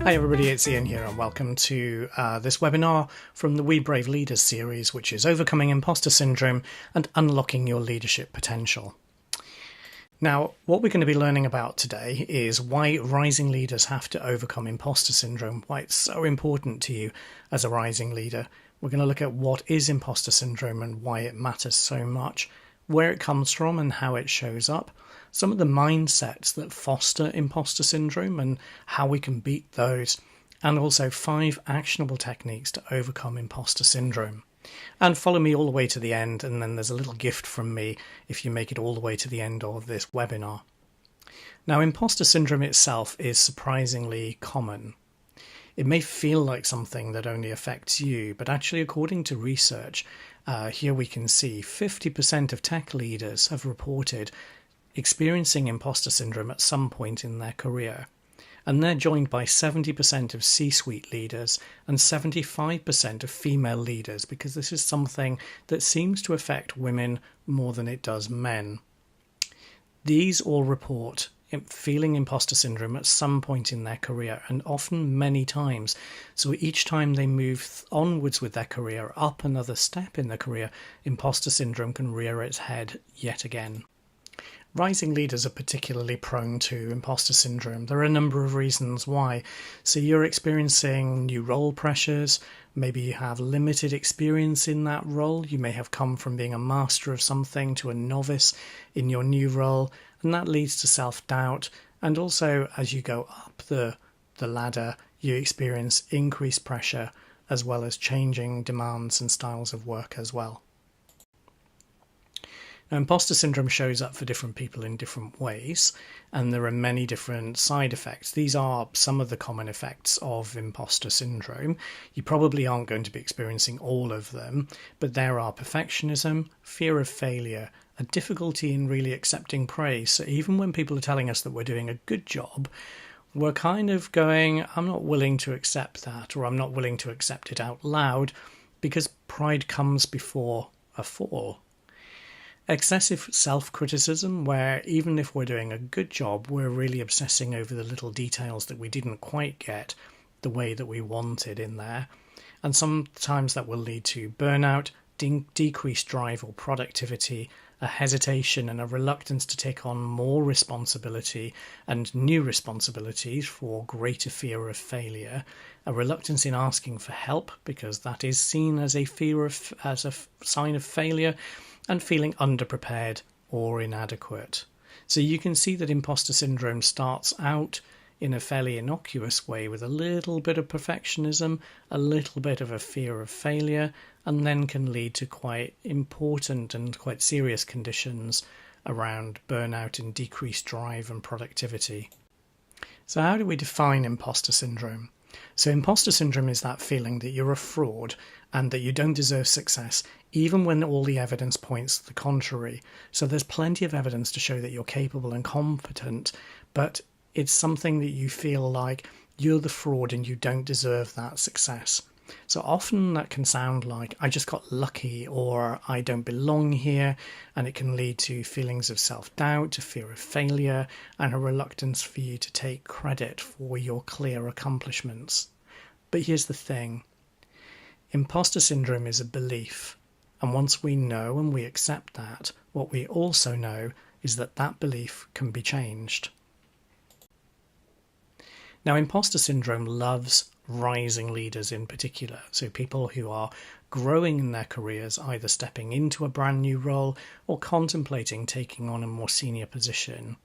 Hi everybody, it's Ian here and welcome to this webinar from the We Brave Leaders series, which is Overcoming Imposter Syndrome and Unlocking Your Leadership Potential. Now, what we're going to be learning about today is why rising leaders have to overcome imposter syndrome, why it's so important to you as a rising leader. We're going to look at what is imposter syndrome and why it matters so much, where it comes from and how it shows up, some of the mindsets that foster imposter syndrome and how we can beat those, and also 5 actionable techniques to overcome imposter syndrome. And follow me all the way to the end, and then there's a little gift from me if you make it all the way to the end of this webinar. Now, imposter syndrome itself is surprisingly common. It may feel like something that only affects you, but actually, according to research, here we can see 50% of tech leaders have reported experiencing imposter syndrome at some point in their career. And they're joined by 70% of C-suite leaders and 75% of female leaders, because this is something that seems to affect women more than it does men. These all report feeling imposter syndrome at some point in their career, and often many times. So each time they move onwards with their career, up another step in their career, imposter syndrome can rear its head yet again. Rising leaders are particularly prone to imposter syndrome. There are a number of reasons why. So you're experiencing new role pressures, maybe you have limited experience in that role, you may have come from being a master of something to a novice in your new role, and that leads to self-doubt. And also, as you go up the ladder, you experience increased pressure as well as changing demands and styles of work as well. Now, imposter syndrome shows up for different people in different ways, and there are many different side effects. These are some of the common effects of imposter syndrome. You probably aren't going to be experiencing all of them, but there are perfectionism, fear of failure, a difficulty in really accepting praise. So even when people are telling us that we're doing a good job, we're kind of going, I'm not willing to accept that, or I'm not willing to accept it out loud, because pride comes before a fall. Excessive self-criticism, where even if we're doing a good job, we're really obsessing over the little details that we didn't quite get the way that we wanted in there. And sometimes that will lead to burnout, decreased drive or productivity, a hesitation and a reluctance to take on more responsibility and new responsibilities for greater fear of failure, a reluctance in asking for help because that is seen as a sign of failure, and feeling underprepared or inadequate. So you can see that imposter syndrome starts out in a fairly innocuous way with a little bit of perfectionism, a little bit of a fear of failure, and then can lead to quite important and quite serious conditions around burnout and decreased drive and productivity. So how do we define imposter syndrome? So imposter syndrome is that feeling that you're a fraud and that you don't deserve success, even when all the evidence points to the contrary. So there's plenty of evidence to show that you're capable and competent, but it's something that you feel like you're the fraud and you don't deserve that success. So often that can sound like, I just got lucky, or I don't belong here, and it can lead to feelings of self-doubt, a fear of failure, and a reluctance for you to take credit for your clear accomplishments. But here's the thing. Imposter syndrome is a belief, and once we know and we accept that, what we also know is that that belief can be changed. Now, imposter syndrome loves rising leaders in particular, so people who are growing in their careers, either stepping into a brand new role or contemplating taking on a more senior position.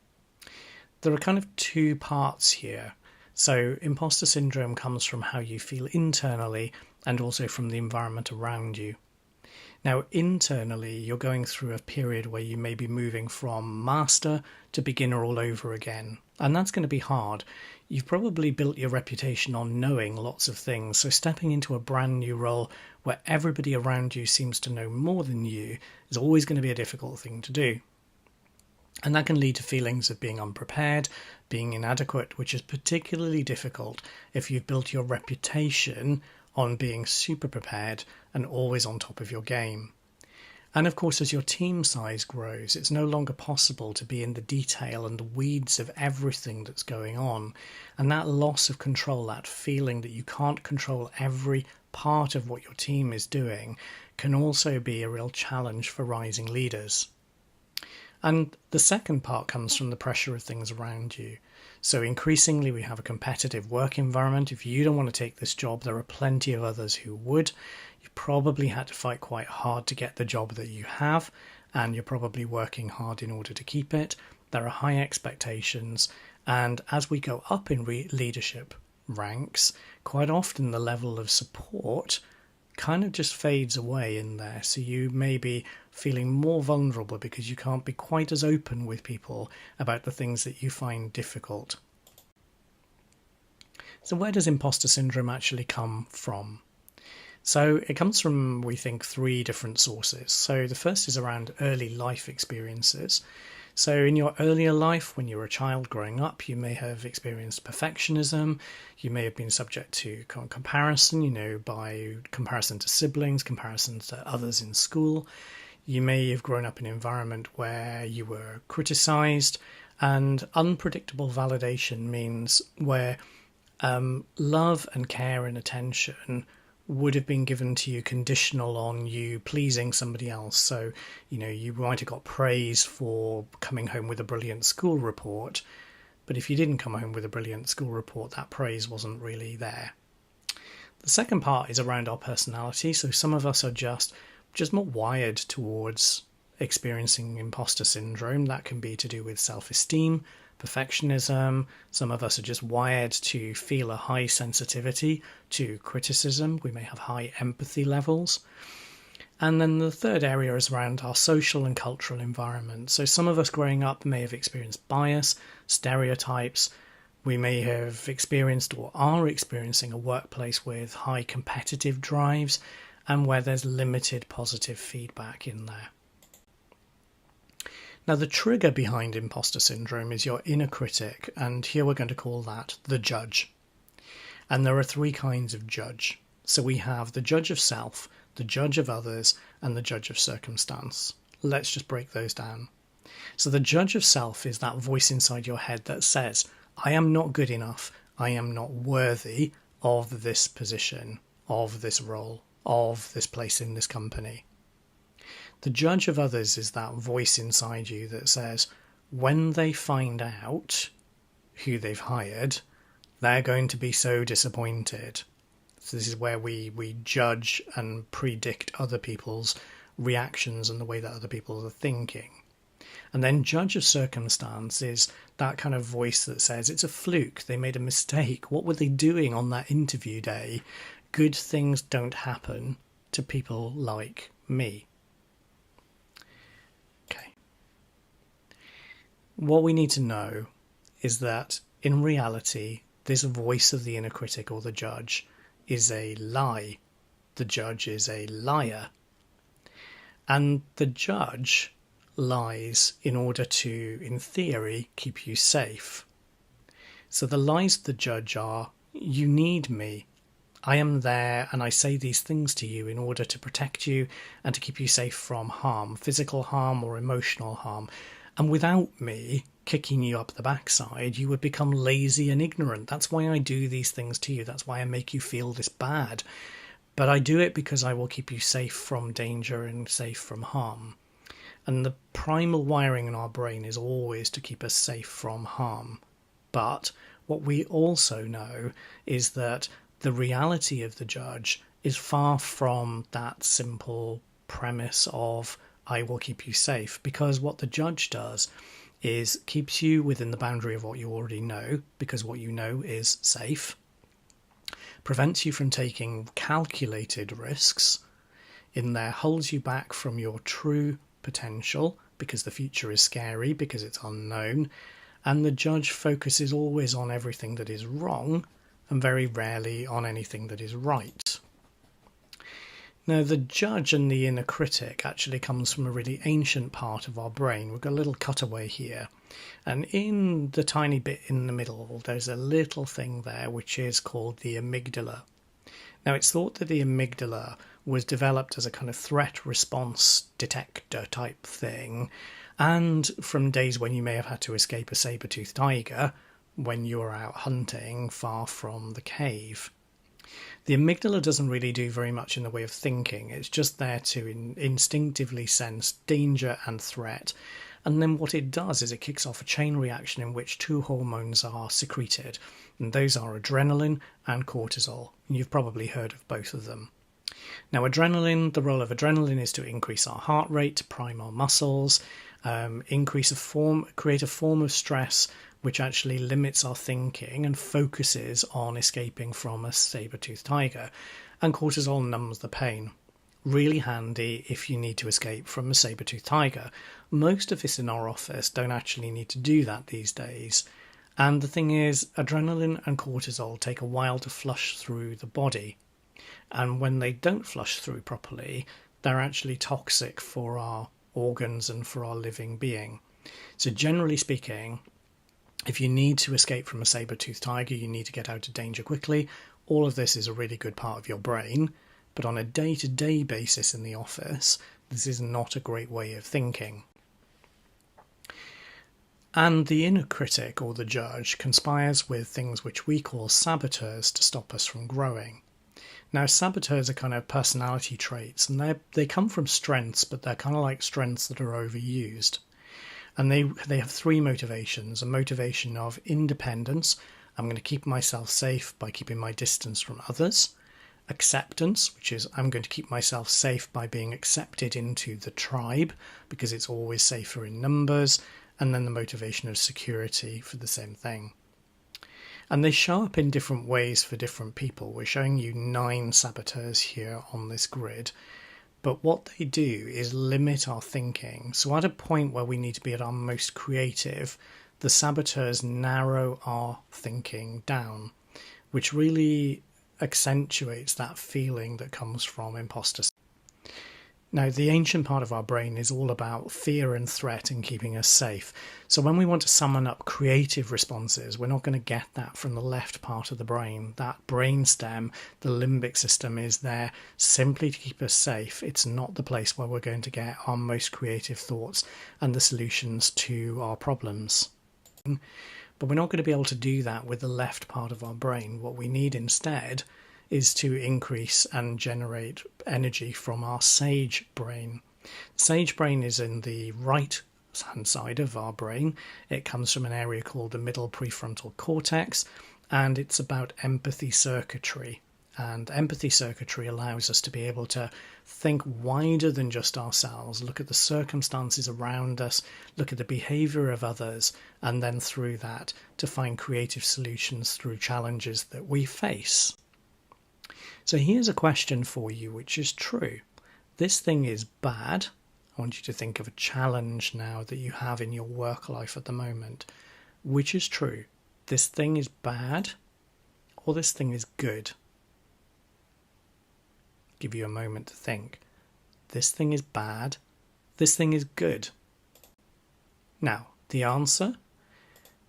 There are kind of 2 parts here. So imposter syndrome comes from how you feel internally and also from the environment around you. Now, internally, you're going through a period where you may be moving from master to beginner all over again. And that's going to be hard. You've probably built your reputation on knowing lots of things. So stepping into a brand new role where everybody around you seems to know more than you is always going to be a difficult thing to do. And that can lead to feelings of being unprepared, being inadequate, which is particularly difficult if you've built your reputation on being super prepared and always on top of your game. And of course, as your team size grows, it's no longer possible to be in the detail and the weeds of everything that's going on. And that loss of control, that feeling that you can't control every part of what your team is doing, can also be a real challenge for rising leaders. And the second part comes from the pressure of things around you. So increasingly we have a competitive work environment. If you don't want to take this job, there are plenty of others who would. You probably had to fight quite hard to get the job that you have, and you're probably working hard in order to keep it. There are high expectations, and as we go up in leadership ranks, quite often the level of support kind of just fades away in there. So you may be feeling more vulnerable because you can't be quite as open with people about the things that you find difficult. So where does imposter syndrome actually come from? So it comes from, we think, 3 different sources. So the first is around early life experiences. So in your earlier life, when you were a child growing up, you may have experienced perfectionism. You may have been subject to comparison, by comparison to siblings, comparison to others in school. You may have grown up in an environment where you were criticised, and unpredictable validation means where love and care and attention would have been given to you conditional on you pleasing somebody else. So, you might have got praise for coming home with a brilliant school report, but if you didn't come home with a brilliant school report, that praise wasn't really there. The second part is around our personality. So some of us are just more wired towards experiencing imposter syndrome. That can be to do with self-esteem, perfectionism. Some of us are just wired to feel a high sensitivity to criticism. We may have high empathy levels. And then the third area is around our social and cultural environment. So some of us growing up may have experienced bias, stereotypes. We may have experienced or are experiencing a workplace with high competitive drives and where there's limited positive feedback in there. Now, the trigger behind imposter syndrome is your inner critic, and here we're going to call that the judge. And there are 3 kinds of judge. So we have the judge of self, the judge of others, and the judge of circumstance. Let's just break those down. So the judge of self is that voice inside your head that says, I am not good enough, I am not worthy of this position, of this role, of this place in this company. The judge of others is that voice inside you that says, when they find out who they've hired, they're going to be so disappointed. So this is where we judge and predict other people's reactions and the way that other people are thinking. And then judge of circumstance is that kind of voice that says, it's a fluke, they made a mistake. What were they doing on that interview day? Good things don't happen to people like me. What we need to know is that in reality, this voice of the inner critic or the judge is a lie. The judge is a liar. And the judge lies in order to, in theory, keep you safe. So the lies of the judge are, you need me. I am there and I say these things to you in order to protect you and to keep you safe from harm, physical harm or emotional harm. And without me kicking you up the backside, you would become lazy and ignorant. That's why I do these things to you. That's why I make you feel this bad. But I do it because I will keep you safe from danger and safe from harm. And the primal wiring in our brain is always to keep us safe from harm. But what we also know is that the reality of the judge is far from that simple premise of I will keep you safe, because what the judge does is keeps you within the boundary of what you already know, because what you know is safe, prevents you from taking calculated risks, in there holds you back from your true potential, because the future is scary, because it's unknown, and the judge focuses always on everything that is wrong, and very rarely on anything that is right. Now, the judge and the inner critic actually comes from a really ancient part of our brain. We've got a little cutaway here. And in the tiny bit in the middle, there's a little thing there which is called the amygdala. Now, it's thought that the amygdala was developed as a kind of threat response detector type thing, and from days when you may have had to escape a saber-toothed tiger when you were out hunting far from the cave. The amygdala doesn't really do very much in the way of thinking. It's just there to instinctively sense danger and threat. And then what it does is it kicks off a chain reaction in which two hormones are secreted. And those are adrenaline and cortisol. And you've probably heard of both of them. Now, adrenaline, the role of adrenaline is to increase our heart rate, to prime our muscles, create a form of stress which actually limits our thinking and focuses on escaping from a saber-toothed tiger. And cortisol numbs the pain. Really handy if you need to escape from a saber-toothed tiger. Most of us in our office don't actually need to do that these days. And the thing is, adrenaline and cortisol take a while to flush through the body. And when they don't flush through properly, they're actually toxic for our organs and for our living being. So generally speaking, if you need to escape from a saber-toothed tiger, you need to get out of danger quickly. All of this is a really good part of your brain. But on a day-to-day basis in the office, this is not a great way of thinking. And the inner critic, or the judge, conspires with things which we call saboteurs to stop us from growing. Now, saboteurs are kind of personality traits, and they come from strengths, but they're kind of like strengths that are overused. And they have three motivations. A motivation of independence. I'm going to keep myself safe by keeping my distance from others. Acceptance, which is I'm going to keep myself safe by being accepted into the tribe because it's always safer in numbers. And then the motivation of security for the same thing. And they show up in different ways for different people. We're showing you 9 saboteurs here on this grid. But what they do is limit our thinking. So at a point where we need to be at our most creative, the saboteurs narrow our thinking down, which really accentuates that feeling that comes from imposter syndrome. Now, the ancient part of our brain is all about fear and threat and keeping us safe. So when we want to summon up creative responses, we're not going to get that from the left part of the brain. That brainstem, the limbic system, is there simply to keep us safe. It's not the place where we're going to get our most creative thoughts and the solutions to our problems. But we're not going to be able to do that with the left part of our brain. What we need instead is to increase and generate energy from our sage brain. Sage brain is in the right hand side of our brain. It comes from an area called the middle prefrontal cortex, and it's about empathy circuitry. And empathy circuitry allows us to be able to think wider than just ourselves, look at the circumstances around us, look at the behaviour of others, and then through that to find creative solutions through challenges that we face. So here's a question for you which is true. This thing is bad. I want you to think of a challenge now that you have in your work life at the moment. Which is true? This thing is bad or this thing is good? Give you a moment to think. This thing is bad. This thing is good. Now, the answer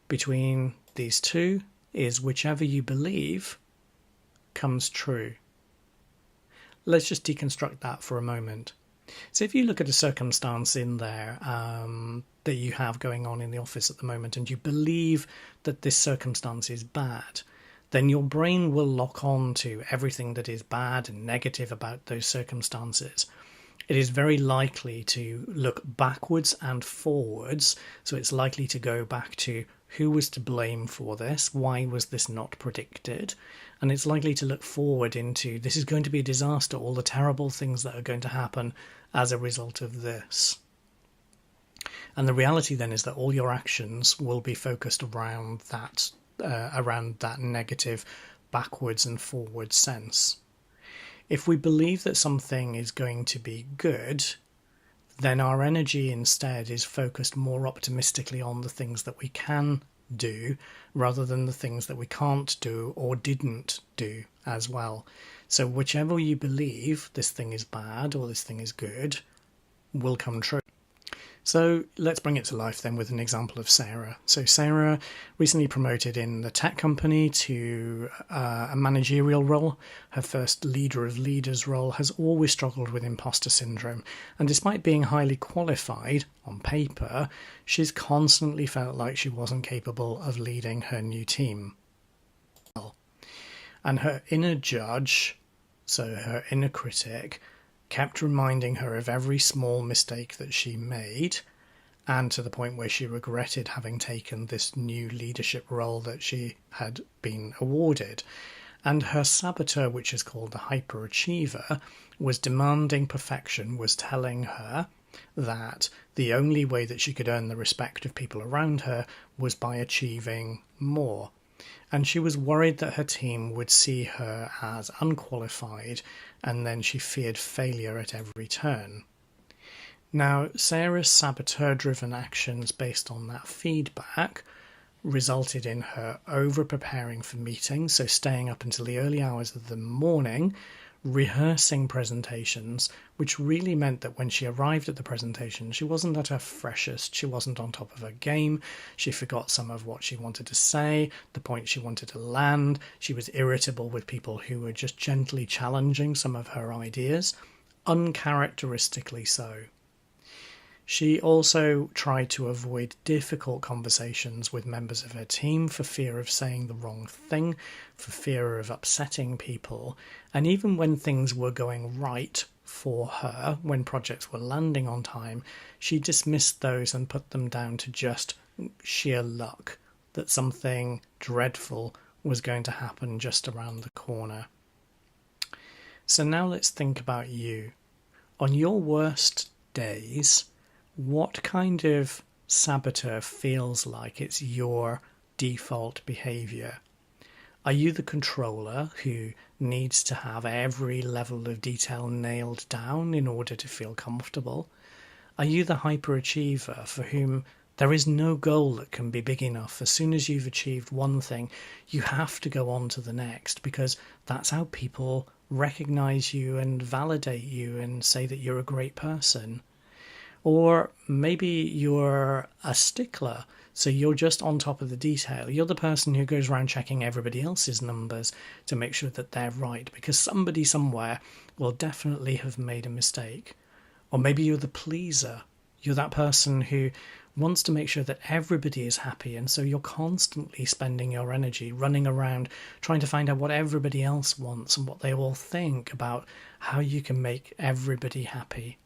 between these two is whichever you believe comes true. Let's just deconstruct that for a moment. So if you look at a circumstance in there that you have going on in the office at the moment and you believe that this circumstance is bad, then your brain will lock on to everything that is bad and negative about those circumstances. It is very likely to look backwards and forwards, so it's likely to go back to who was to blame for this, why was this not predicted, and it's likely to look forward into this is going to be a disaster, all the terrible things that are going to happen as a result of this. And the reality then is that all your actions will be focused around that negative backwards and forward sense. If we believe that something is going to be good, then our energy instead is focused more optimistically on the things that we can do rather than the things that we can't do or didn't do as well. So whichever you believe, this thing is bad or this thing is good, will come true. So let's bring it to life then with an example of Sarah. So Sarah, recently promoted in the tech company to a managerial role. Her first leader of leaders role, has always struggled with imposter syndrome. And despite being highly qualified on paper, she's constantly felt like she wasn't capable of leading her new team. And her inner judge, so her inner critic, kept reminding her of every small mistake that she made, and to the point where she regretted having taken this new leadership role that she had been awarded. And her saboteur, which is called the hyperachiever, was demanding perfection, was telling her that the only way that she could earn the respect of people around her was by achieving more. And she was worried that her team would see her as unqualified, and then she feared failure at every turn. Now, Sarah's saboteur-driven actions based on that feedback resulted in her over-preparing for meetings, so staying up until the early hours of the morning, rehearsing presentations, which really meant that when she arrived at the presentation, she wasn't at her freshest, she wasn't on top of her game, she forgot some of what she wanted to say, the point she wanted to land, she was irritable with people who were just gently challenging some of her ideas, uncharacteristically so. She also tried to avoid difficult conversations with members of her team for fear of saying the wrong thing, for fear of upsetting people, and even when things were going right for her, when projects were landing on time, she dismissed those and put them down to just sheer luck, that something dreadful was going to happen just around the corner. So now let's think about you. On your worst days, what kind of saboteur feels like it's your default behaviour? Are you the controller who needs to have every level of detail nailed down in order to feel comfortable? Are you the hyperachiever for whom there is no goal that can be big enough? As soon as you've achieved one thing, you have to go on to the next, because that's how people recognise you and validate you and say that you're a great person. Or maybe you're a stickler, so you're just on top of the detail. You're the person who goes around checking everybody else's numbers to make sure that they're right, because somebody somewhere will definitely have made a mistake. Or maybe you're the pleaser. You're that person who wants to make sure that everybody is happy, and so you're constantly spending your energy running around trying to find out what everybody else wants and what they all think about how you can make everybody happy.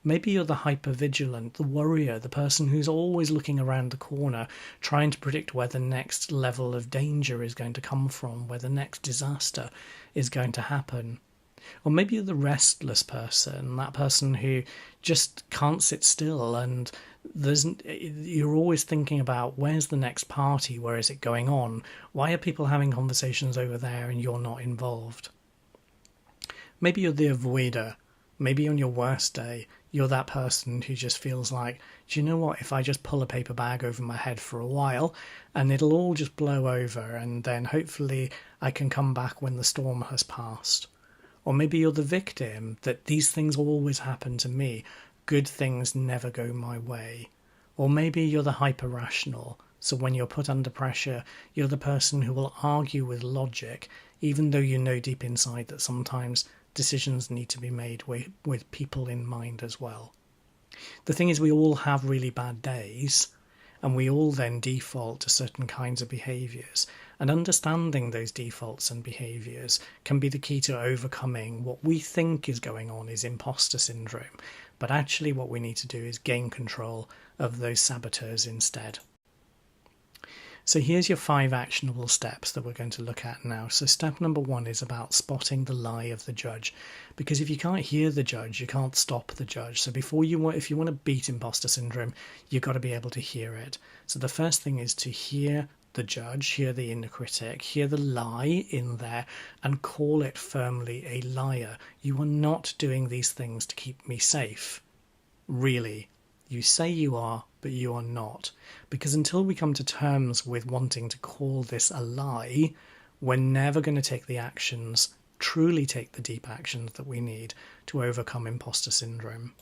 Maybe you're the hypervigilant, the worrier, the person who's always looking around the corner, trying to predict where the next level of danger is going to come from, where the next disaster is going to happen. Or maybe you're the restless person, that person who just can't sit still, and you're always thinking about where's the next party, where is it going on, why are people having conversations over there and you're not involved. Maybe you're the avoider. Maybe on your worst day, you're that person who just feels like, do you know what, if I just pull a paper bag over my head for a while and it'll all just blow over, and then hopefully I can come back when the storm has passed. Or maybe you're the victim, that these things always happen to me, good things never go my way. Or maybe you're the hyper-rational, so when you're put under pressure, you're the person who will argue with logic, even though you know deep inside that sometimes decisions need to be made with people in mind as well. The thing is, we all have really bad days, and we all then default to certain kinds of behaviours, and understanding those defaults and behaviours can be the key to overcoming what we think is going on is imposter syndrome, but actually what we need to do is gain control of those saboteurs instead. So here's your 5 actionable steps that we're going to look at now. So step number 1 is about spotting the lie of the judge, because if you can't hear the judge, you can't stop the judge. So if you want to beat imposter syndrome, you've got to be able to hear it. So the first thing is to hear the judge, hear the inner critic, hear the lie in there, and call it firmly a liar. You are not doing these things to keep me safe. Really. You say you are, but you are not. Because until we come to terms with wanting to call this a lie, we're never going to take the actions, truly take the deep actions that we need to overcome imposter syndrome.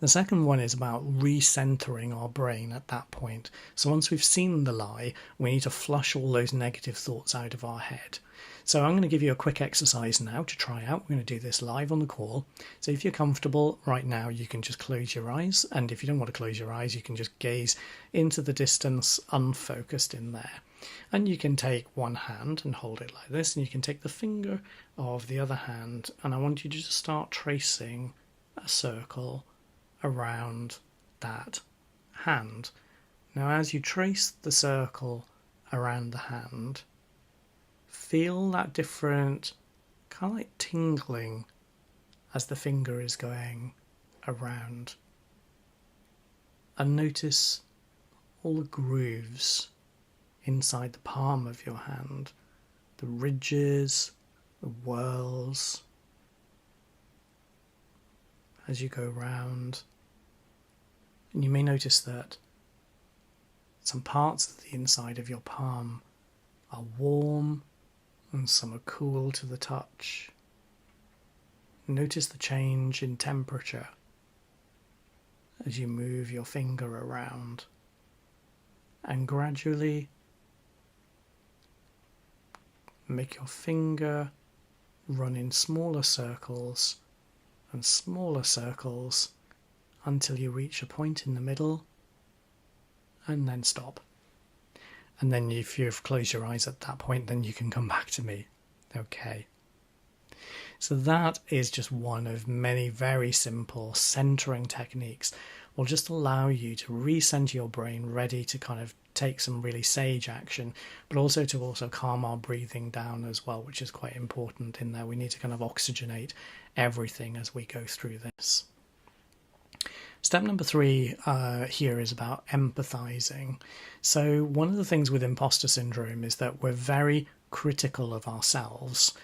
The second one is about recentering our brain at that point. So once we've seen the lie, we need to flush all those negative thoughts out of our head. So I'm going to give you a quick exercise now to try out. We're going to do this live on the call. So if you're comfortable right now, you can just close your eyes. And if you don't want to close your eyes, you can just gaze into the distance, unfocused in there. And you can take one hand and hold it like this. And you can take the finger of the other hand. And I want you to just start tracing a circle around that hand. Now, as you trace the circle around the hand, feel that different kind of like tingling as the finger is going around. And notice all the grooves inside the palm of your hand, the ridges, the whorls, as you go round. And you may notice that some parts of the inside of your palm are warm and some are cool to the touch. Notice the change in temperature as you move your finger around, and gradually make your finger run in smaller circles and smaller circles until you reach a point in the middle, and then stop. And then if you've closed your eyes at that point, then you can come back to me. Okay. So that is just one of many very simple centering techniques. Will just allow you to recenter your brain, ready to kind of take some really sage action, but also to calm our breathing down as well, which is quite important in there. We need to kind of oxygenate everything as we go through this. Step number 3 here is about empathizing. So one of the things with imposter syndrome is that we're very critical of ourselves,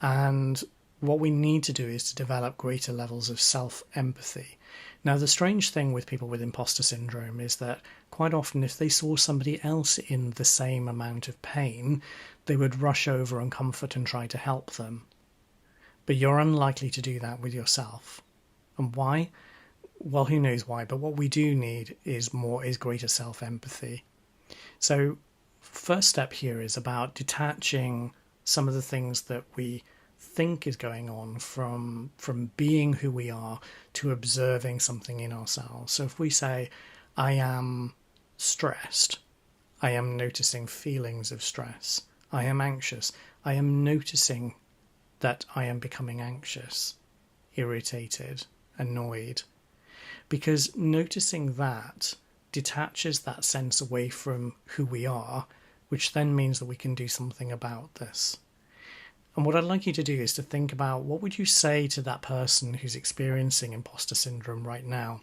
and what we need to do is to develop greater levels of self-empathy. Now, the strange thing with people with imposter syndrome is that quite often if they saw somebody else in the same amount of pain, they would rush over and comfort and try to help them. But you're unlikely to do that with yourself. And why? Well, who knows why, but what we do need is greater self-empathy. So first step here is about detaching some of the things that we think is going on from being who we are to observing something in ourselves. So if we say, I am stressed, I am noticing feelings of stress. I am anxious, I am noticing that I am becoming anxious, irritated, annoyed. Because noticing that detaches that sense away from who we are, which then means that we can do something about this. And what I'd like you to do is to think about, what would you say to that person who's experiencing imposter syndrome right now?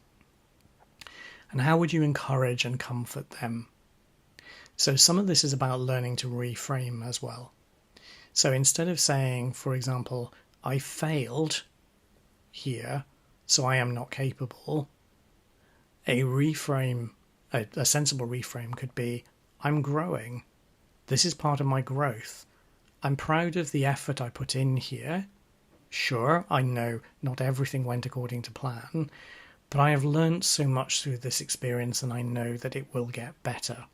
And how would you encourage and comfort them? So some of this is about learning to reframe as well. So instead of saying, for example, I failed here, so I am not capable, a sensible reframe could be, I'm growing. This is part of my growth. I'm proud of the effort I put in here. Sure, I know not everything went according to plan, but I have learnt so much through this experience, and I know that it will get better.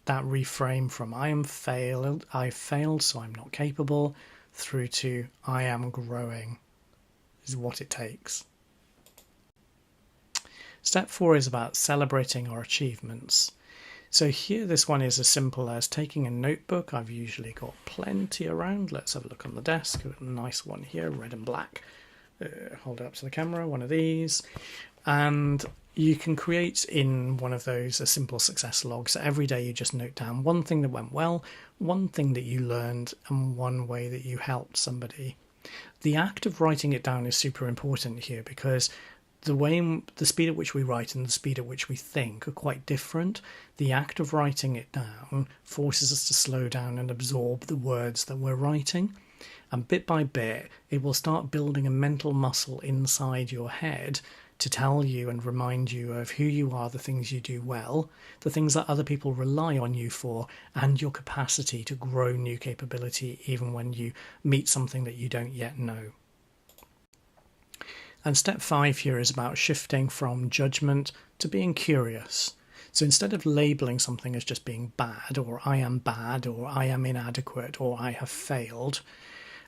That reframe from I failed, so I'm not capable, through to I am growing is what it takes. Step 4 is about celebrating our achievements. So here this one is as simple as taking a notebook. I've usually got plenty around. Let's have a look on the desk. A nice one here, red and black. Hold it up to the camera, one of these. And you can create in one of those a simple success log. So every day you just note down one thing that went well, one thing that you learned, and one way that you helped somebody. The act of writing it down is super important here, because the speed at which we write and the speed at which we think are quite different. The act of writing it down forces us to slow down and absorb the words that we're writing. And bit by bit, it will start building a mental muscle inside your head to tell you and remind you of who you are, the things you do well, the things that other people rely on you for, and your capacity to grow new capability even when you meet something that you don't yet know. And step 5 here is about shifting from judgment to being curious. So instead of labeling something as just being bad, or I am bad, or I am inadequate, or I have failed,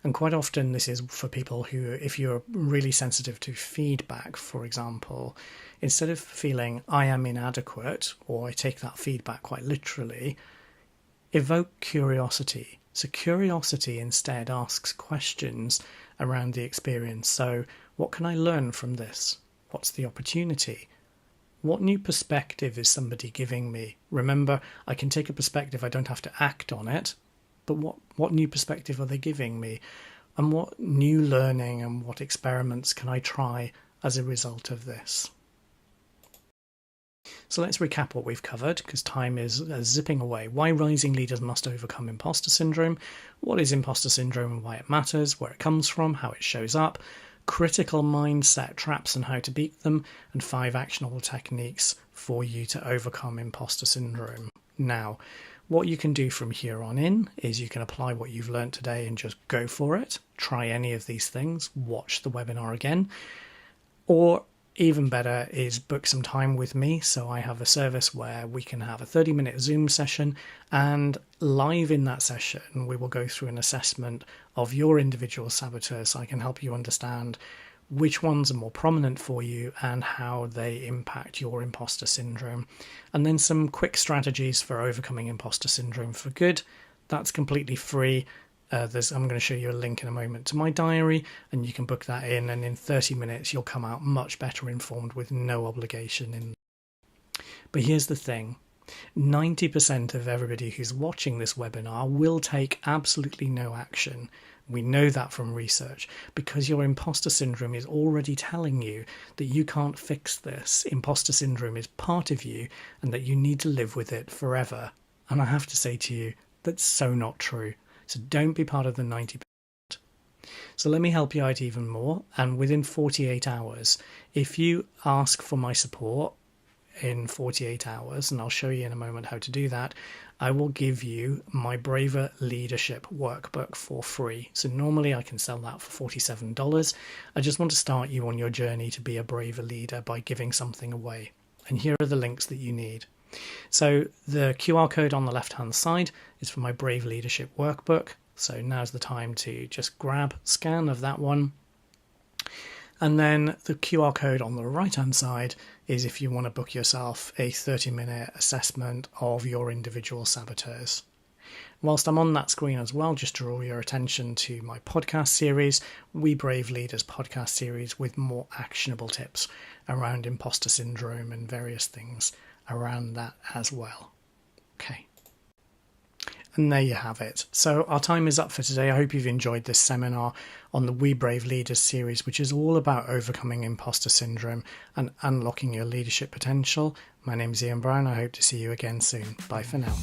and quite often this is for people who, if you're really sensitive to feedback, for example, instead of feeling I am inadequate, or I take that feedback quite literally, evoke curiosity. So curiosity instead asks questions around the experience. So what can I learn from this? What's the opportunity? What new perspective is somebody giving me? Remember, I can take a perspective, I don't have to act on it, but what new perspective are they giving me? And what new learning and what experiments can I try as a result of this? So let's recap what we've covered, because time is zipping away. Why rising leaders must overcome imposter syndrome, what is imposter syndrome and why it matters, where it comes from, how it shows up, critical mindset traps and how to beat them, and 5 actionable techniques for you to overcome imposter syndrome. Now, what you can do from here on in is you can apply what you've learned today and just go for it. Try any of these things, watch the webinar again, or even better is book some time with me. So I have a service where we can have a 30-minute Zoom session, and live in that session we will go through an assessment of your individual saboteurs so I can help you understand which ones are more prominent for you and how they impact your imposter syndrome. And then some quick strategies for overcoming imposter syndrome for good. That's completely free. I'm going to show you a link in a moment to my diary, and you can book that in, and in 30 minutes you'll come out much better informed with no obligation. But here's the thing. 90% of everybody who's watching this webinar will take absolutely no action. We know that from research, because your imposter syndrome is already telling you that you can't fix this. Imposter syndrome is part of you and that you need to live with it forever. And I have to say to you, that's so not true. So don't be part of the 90%. So let me help you out even more. And within 48 hours, if you ask for my support in 48 hours, and I'll show you in a moment how to do that, I will give you my Braver Leadership Workbook for free. So normally I can sell that for $47. I just want to start you on your journey to be a braver leader by giving something away. And here are the links that you need. So the QR code on the left hand side is for my Brave Leadership Workbook. So now's the time to just grab scan of that one. And then the QR code on the right hand side is if you want to book yourself a 30-minute assessment of your individual saboteurs. Whilst I'm on that screen as well, just draw your attention to my podcast series, We Brave Leaders podcast series, with more actionable tips around imposter syndrome and various things around that as well. Okay. And there you have it. So our time is up for today. I hope you've enjoyed this seminar on the We Brave Leaders series, which is all about overcoming imposter syndrome and unlocking your leadership potential. My name is Ian Brown. I hope to see you again soon. Bye for now.